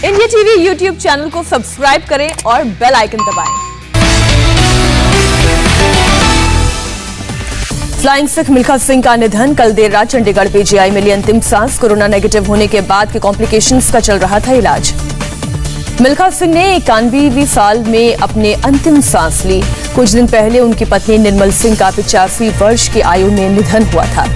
India TV YouTube channel को subscribe करें और बेल आइकन दबाएं। फ्लाइंग सिख मिल्खा सिंह का निधन। कल देर रात चंडीगढ़ पीजीआई में ली अंतिम सांस। कोरोना नेगेटिव होने के बाद के कॉम्प्लिकेशंस का चल रहा था इलाज। मिल्खा सिंह ने 91वीं साल में अपने अंतिम सांस ली। कुछ दिन पहले उनकी पत्नी निर्मल सिंह का 85 वर्ष की आयु में निधन हुआ था।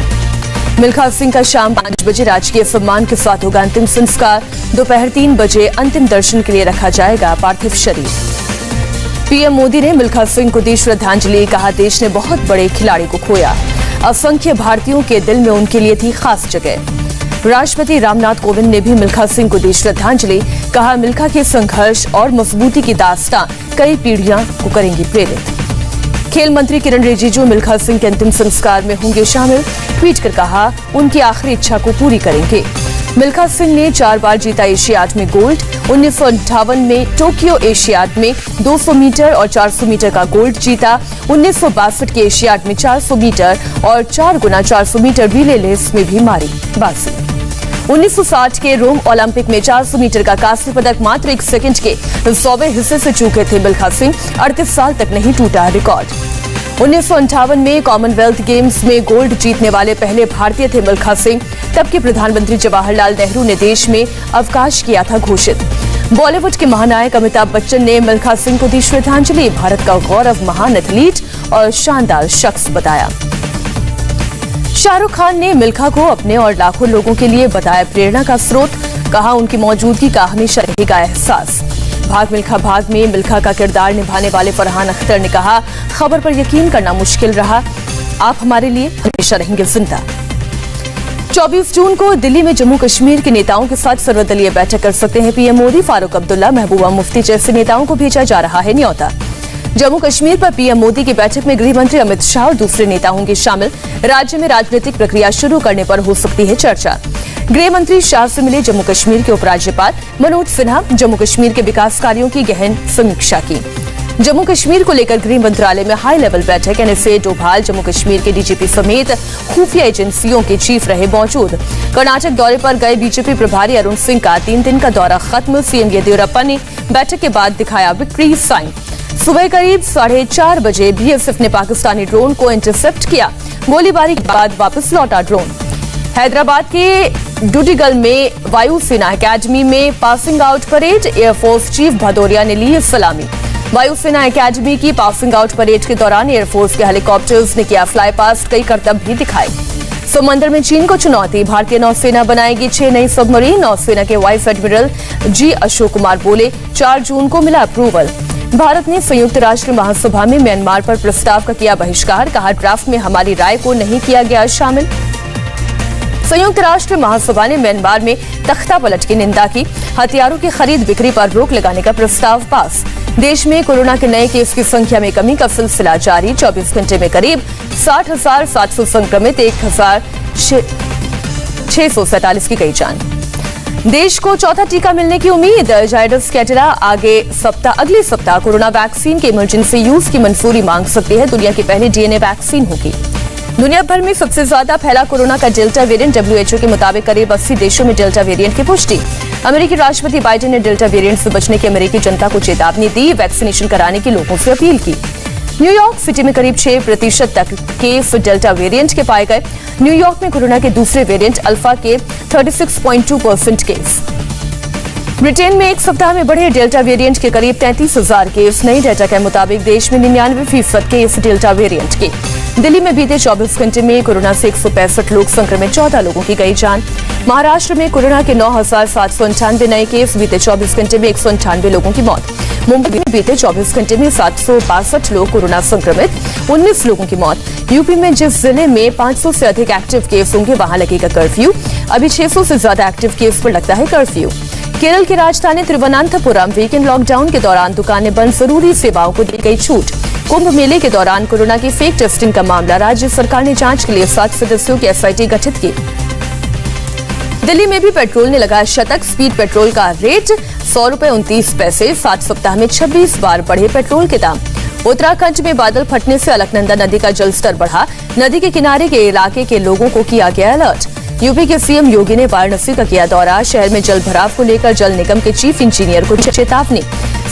मिल्खा सिंह का शाम 5 बजे राजकीय सम्मान के साथ होगा अंतिम संस्कार। दोपहर 3 बजे अंतिम दर्शन के लिए रखा जाएगा पार्थिव शरीर। पीएम मोदी ने मिल्खा सिंह को दी श्रद्धांजलि। कहा, देश ने बहुत बड़े खिलाड़ी को खोया। असंख्य भारतीयों के दिल में उनके लिए थी खास जगह। राष्ट्रपति रामनाथ कोविंद ने भी मिल्खा सिंह को दी श्रद्धांजलि। कहा, मिल्खा के संघर्ष और मजबूती की दास्तां कई पीढ़ियां को करेंगी प्रेरित। खेल मंत्री किरण रिजिजू मिल्खा सिंह के अंतिम संस्कार में होंगे शामिल। ट्वीट कर कहा, उनकी आखिरी इच्छा को पूरी करेंगे। मिल्खा सिंह ने 4 बार जीता एशियाड में गोल्ड। 1958 में टोक्यो एशियाड में 200 मीटर और 400 मीटर का गोल्ड जीता। 1962 के एशियाड में 400 मीटर और 4 गुना 400 मीटर रिले रेस में भी मारी बाजी। 1960 के रोम ओलंपिक में 400 मीटर का कांस्य पदक मात्र 1 सेकंड के 100वें हिस्से से चूके थे मिल्खा सिंह। 38 साल तक नहीं टूटा रिकॉर्ड। 1958 में कॉमनवेल्थ गेम्स में गोल्ड जीतने वाले पहले भारतीय थे मिल्खा सिंह। तब के प्रधानमंत्री जवाहरलाल नेहरू ने देश में अवकाश किया था घोषित। बॉलीवुड के महानायक अमिताभ बच्चन ने मिल्खा सिंह को दी श्रद्धांजलि। भारत का गौरव, महान एथलीट और शानदार शख्स बताया। शाहरुख खान ने मिल्खा को अपने और लाखों लोगों के लिए बताया प्रेरणा का स्रोत। कहा, उनकी मौजूदगी का हमेशा रहेगा एहसास। भाग मिल्खा भाग में मिल्खा का किरदार निभाने वाले फरहान अख्तर ने कहा, खबर पर यकीन करना मुश्किल रहा। आप हमारे लिए हमेशा रहेंगे जिंदा। 24 जून को दिल्ली में जम्मू कश्मीर के नेताओं के साथ सर्वदलीय बैठक कर सकते हैं पीएम मोदी। फारूक अब्दुल्ला, महबूबा मुफ्ती जैसे नेताओं को भेजा जा रहा है न्योता। जम्मू कश्मीर पर पीएम मोदी की बैठक में गृह मंत्री अमित शाह और दूसरे नेता होंगे शामिल। राज्य में राजनीतिक प्रक्रिया शुरू करने पर हो सकती है चर्चा। गृह मंत्री शाह से मिले जम्मू कश्मीर के उपराज्यपाल मनोज सिन्हा। जम्मू कश्मीर के विकास कार्यों की गहन समीक्षा की। जम्मू कश्मीर को लेकर गृह मंत्रालय में हाई लेवल बैठक। एनएसए डोभाल जम्मू कश्मीर के डीजीपी समेत खुफिया एजेंसियों के चीफ रहे मौजूद। कर्नाटक दौरे पर गए बीजेपी प्रभारी अरुण सिंह का 3 दिन का दौरा खत्म। सीएम येदियुरप्पा ने बैठक के बाद दिखाया विक्ट्री साइन। सुबह करीब 4:30 बजे बीएसएफ ने पाकिस्तानी ड्रोन को इंटरसेप्ट किया। गोलीबारी के बाद वापस लौटा ड्रोन। हैदराबाद के डुडिगल में वायुसेना एकेडमी में passing out parade. Air force chief Bhadauria ने ली सलामी। वायुसेना एकेडमी की पासिंग आउट परेड के दौरान एयरफोर्स के हेलीकॉप्टर्स ने किया फ्लाई पास्ट। कई करतब भी दिखाए। समंदर में चीन को चुनौती। भारतीय नौसेना बनाएगी 6 नई सबमरीन। नौसेना के vice admiral G Ashok Kumar बोले, 4 जून को मिला अप्रूवल। भारत ने संयुक्त राष्ट्र महासभा में म्यांमार पर प्रस्ताव का किया बहिष्कार। कहा, ड्राफ्ट में हमारी राय को नहीं किया गया शामिल। संयुक्त राष्ट्र महासभा ने म्यांमार में तख्ता पलट की निंदा की। हथियारों की खरीद बिक्री पर रोक लगाने का प्रस्ताव पास। देश में कोरोना के नए केस की संख्या में कमी का सिलसिला जारी। 24 घंटे में करीब 60,700 संक्रमित, 1,647 की गई जान। देश को चौथा टीका मिलने की उम्मीद। जायडस कैडिला अगले सप्ताह कोरोना वैक्सीन के इमरजेंसी यूज की मंजूरी मांग सकती है। दुनिया की पहली डीएनए वैक्सीन होगी। दुनिया भर में सबसे ज्यादा फैला कोरोना का डेल्टा वेरिएंट। डब्ल्यूएचओ के मुताबिक करीब 80 देशों में डेल्टा वेरिएंट की पुष्टि। अमेरिकी राष्ट्रपति बाइडेन ने डेल्टा वेरिएंट से बचने की अमेरिकी जनता को चेतावनी दी। वैक्सीनेशन कराने की लोगों से अपील की। न्यूयॉर्क सिटी में करीब 6% तक केस डेल्टा वेरिएंट के पाए गए। न्यूयॉर्क में कोरोना के दूसरे वेरिएंट अल्फा के 36.2% केस। ब्रिटेन में एक सप्ताह में बढ़े डेल्टा वेरिएंट के करीब 33,000 केस। नई डेटा के मुताबिक देश में 99% केस डेल्टा वेरिएंट के। दिल्ली में बीते 24 घंटे में कोरोना से 165 लोग संक्रमित, 14 लोगों की गई जान। महाराष्ट्र में कोरोना के 9,798 नए केस। बीते 24 घंटे में 198 लोगों की मौत। मुंबई में बीते 24 घंटे में 762 लोग कोरोना संक्रमित, 19 लोगों की मौत। यूपी में जिस जिले में 500 से अधिक एक्टिव केस होंगे वहां लगेगा कर्फ्यू। अभी 600 से ज्यादा एक्टिव केस पर लगता है कर्फ्यू। केरल की राजधानी तिरुवनंतपुरम वीकेंड लॉकडाउन के दौरान दुकानें बंद, जरूरी सेवाओं को दी गई छूट। कुंभ मेले के दौरान कोरोना की फेक टेस्टिंग का मामला। राज्य सरकार ने जांच के लिए 7 सदस्यों की एसआईटी गठित की। दिल्ली में भी पेट्रोल ने लगाया शतक। स्पीड पेट्रोल का रेट 100 रुपए 29 पैसे। 7 सप्ताह में 26 बार बढ़े पेट्रोल के दाम। उत्तराखंड में बादल फटने से अलकनंदा नदी का जलस्तर बढ़ा। नदी के किनारे के इलाके के लोगों को किया गया अलर्ट। यूपी के सीएम योगी ने वाराणसी का किया दौरा। शहर में जल भराव को लेकर जल निगम के चीफ इंजीनियर को चेतावनी।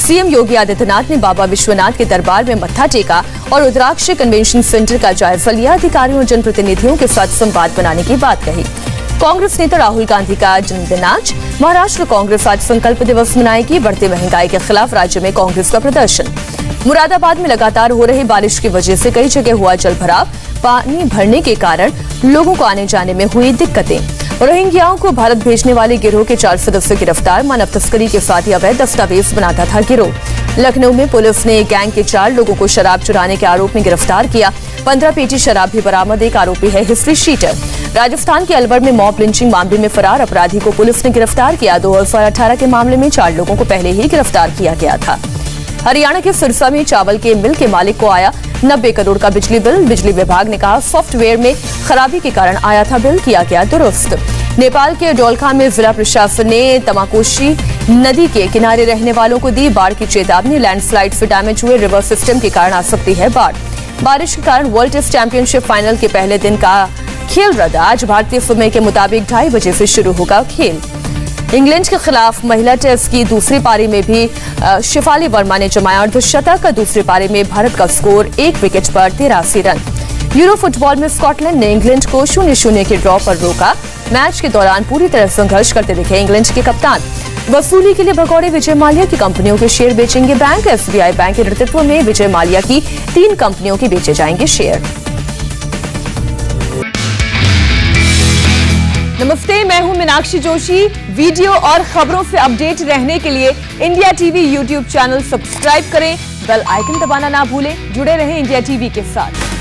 सीएम योगी आदित्यनाथ ने बाबा विश्वनाथ के दरबार में मत्था टेका और रुद्राक्ष कन्वेंशन सेंटर का जायजा लिया। अधिकारियों और जनप्रतिनिधियों के साथ संवाद बनाने की बात कही। कांग्रेस नेता राहुल गांधी का जन्मदिन आज। महाराष्ट्र कांग्रेस आज संकल्प दिवस मनाएगी। बढ़ती महंगाई के खिलाफ राज्य में कांग्रेस का प्रदर्शन। मुरादाबाद में लगातार हो रही बारिश की वजह से कई जगह हुआ जल भराव। पानी भरने के कारण लोगों को आने जाने में हुई दिक्कतें। रोहिंग्याओं को भारत भेजने वाले गिरोह के 4 सदस्य गिरफ्तार। मानव तस्करी के साथ ही अवैध दस्तावेज बनाता था गिरोह। लखनऊ में पुलिस ने गैंग के 4 लोगों को शराब चुराने के आरोप में गिरफ्तार किया। 15 पेटी शराब भी बरामद। एक आरोपी है हिस्ट्री शीटर। राजस्थान के अलवर में मॉब लिंचिंग मामले में फरार अपराधी को पुलिस ने गिरफ्तार किया। 2018 के मामले में 4 लोगों को पहले ही गिरफ्तार किया गया था। हरियाणा के सिरसा में चावल के मिल के मालिक को आया 90 करोड़ का बिजली बिल। बिजली विभाग ने कहा सॉफ्टवेयर में खराबी के कारण आया था बिल, किया गया दुरुस्त। नेपाल के डोलखा में जिला प्रशासन ने तमाकोशी नदी के किनारे रहने वालों को दी बाढ़ की चेतावनी। लैंडस्लाइड से डैमेज हुए रिवर सिस्टम के कारण आ सकती है बाढ़। बारिश के कारण वर्ल्ड टेस्ट चैंपियनशिप फाइनल के पहले दिन का खेल रद्द। आज भारतीय समय के मुताबिक 2:30 बजे से शुरू होगा खेल। इंग्लैंड के खिलाफ महिला टेस्ट की दूसरी पारी में भी शिफाली वर्मा ने जमाया अर्धशतक। दूसरी पारी में भारत का स्कोर 1 विकेट पर 83 रन। यूरो फुटबॉल में स्कॉटलैंड ने इंग्लैंड को 0-0 के ड्रॉ पर रोका। मैच के दौरान पूरी तरह संघर्ष करते दिखे इंग्लैंड के कप्तान। वसूली के लिए भगौड़े विजय माल्या की कंपनियों के शेयर बेचेंगे बैंक। एसबीआई बैंक के नेतृत्व में विजय माल्या की 3 कंपनियों के बेचे जाएंगे शेयर। नमस्ते, मैं हूं मीनाक्षी जोशी। वीडियो और खबरों से अपडेट रहने के लिए India TV YouTube channel subscribe करें। बेल आइकन दबाना ना भूलें। जुड़े रहें इंडिया टीवी के साथ।